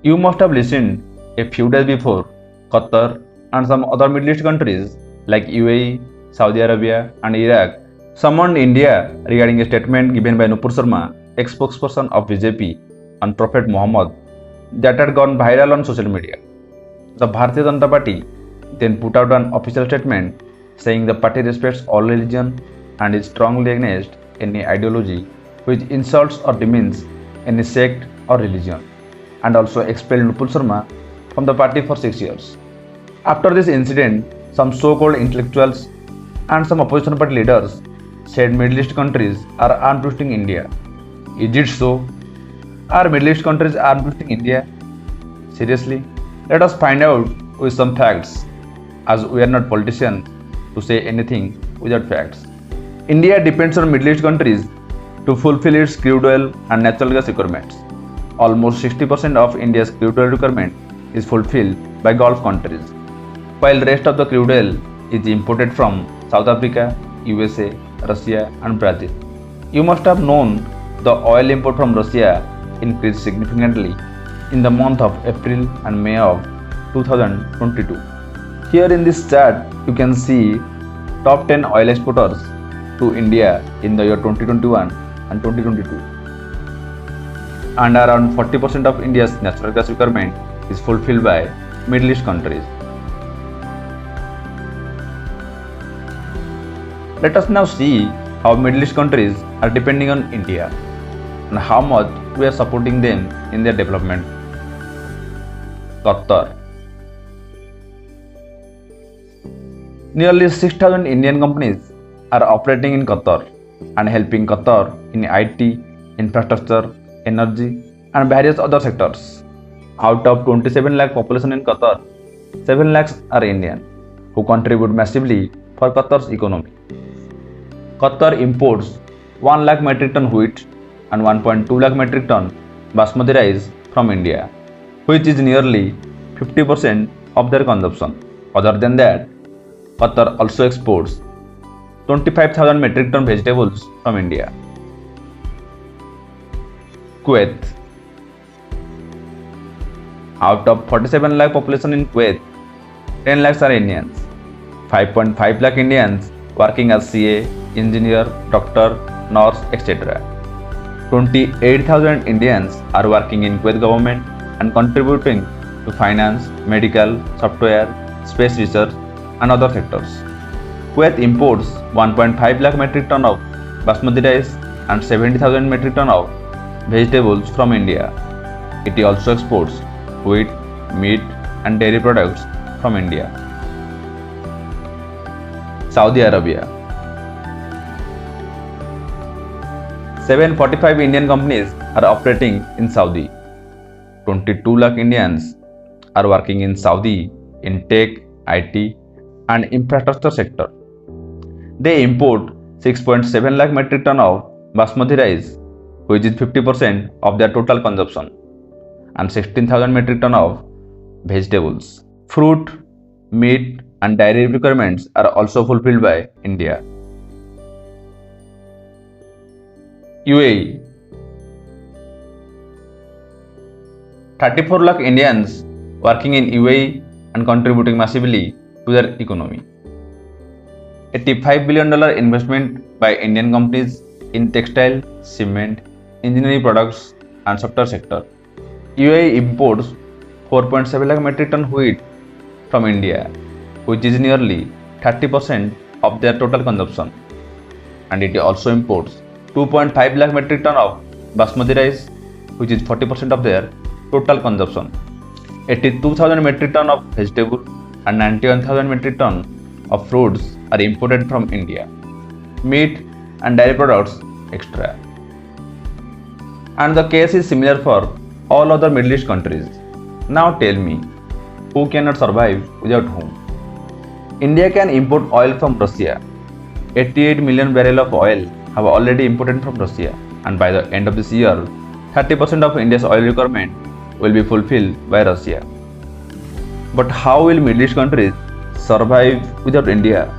You must have listened a few days before Qatar and some other Middle East countries like UAE, Saudi Arabia, and Iraq summoned India regarding a statement given by Nupur Sharma, ex-spokesperson of BJP, and Prophet Muhammad that had gone viral on social media. The Bharatiya Janata Party then put out an official statement saying the party respects all religion and is strongly against any ideology which insults or demeans any sect or religion, and also expelled Nupur Sharma from the party for 6 years. After this incident, some so-called intellectuals and some opposition party leaders said Middle East countries are arm-twisting India. Is it so? Are Middle East countries arm-twisting India? Seriously? Let us find out with some facts, as we are not politicians to say anything without facts. India depends on Middle East countries to fulfill its crude oil and natural gas requirements. Almost 60% of India's crude oil requirement is fulfilled by Gulf countries, while rest of the crude oil is imported from South Africa, USA, Russia, and Brazil. You must have known the oil import from Russia increased significantly in the month of April and May of 2022. Here in this chart, you can see top 10 oil exporters to India in the year 2021 and 2022. And around 40% of India's natural gas requirement is fulfilled by Middle East countries. Let us now see how Middle East countries are depending on India and how much we are supporting them in their development. Qatar. Nearly 6,000 Indian companies are operating in Qatar and helping Qatar in IT, infrastructure, energy, and various other sectors. Out of 27 lakh population in Qatar, 7 lakhs are Indian, who contribute massively for Qatar's economy. Qatar imports 1 lakh metric ton wheat and 1.2 lakh metric ton basmati rice from India, which is nearly 50% of their consumption. Other than that, Qatar also exports 25,000 metric ton vegetables from India. Kuwait. Out of 47 lakh population in Kuwait, 10 lakhs are Indians. 5.5 lakh Indians working as CA, engineer, doctor, nurse, etc. 28,000 Indians are working in Kuwait government and contributing to finance, medical, software, space research, and other sectors. Kuwait imports 1.5 lakh metric ton of basmati rice and 70,000 metric ton of vegetables from India. It also exports wheat, meat, and dairy products from India. Saudi Arabia. 745 Indian companies are operating in Saudi. 22 lakh Indians are working in Saudi in tech, IT, and infrastructure sector. They import 6.7 lakh metric ton of basmati rice, which is 50% of their total consumption, and 16,000 metric ton of vegetables. Fruit, meat, and dairy requirements are also fulfilled by India. UAE. 34 lakh Indians working in UAE and contributing massively to their economy. $85 billion investment by Indian companies in textile, cement, engineering products, and software sector. UAE imports 4.7 lakh metric ton wheat from India, which is nearly 30% of their total consumption, and it also imports 2.5 lakh metric ton of basmati rice, which is 40% of their total consumption. 82,000 metric ton of vegetable and 91,000 metric ton of fruits are imported from India. Meat and dairy products extra. And the case is similar for all other Middle East countries. Now tell me, who cannot survive without whom? India can import oil from Russia. 88 million barrels of oil have already imported from Russia, and by the end of this year, 30% of India's oil requirement will be fulfilled by Russia. But how will Middle East countries survive without India?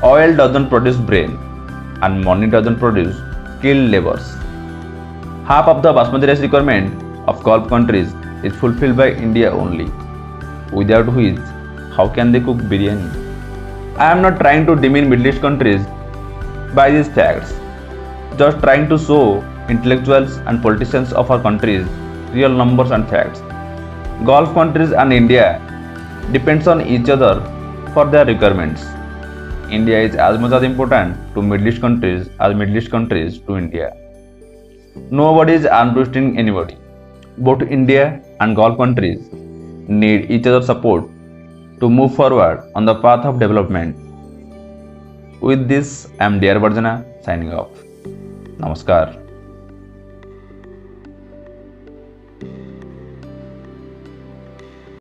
Oil doesn't produce brain, and money doesn't produce skilled laborers. Half of the basmati rice requirement of Gulf countries is fulfilled by India only, without which, how can they cook biryani? I am not trying to demean Middle East countries by these facts, just trying to show intellectuals and politicians of our countries real numbers and facts. Gulf countries and India depends on each other for their requirements. India is as much as important to Middle East countries as Middle East countries to India. Nobody is arm twisting anybody. Both India and Gulf countries need each other's support to move forward on the path of development. With this, I am Dear Varjana signing off. Namaskar.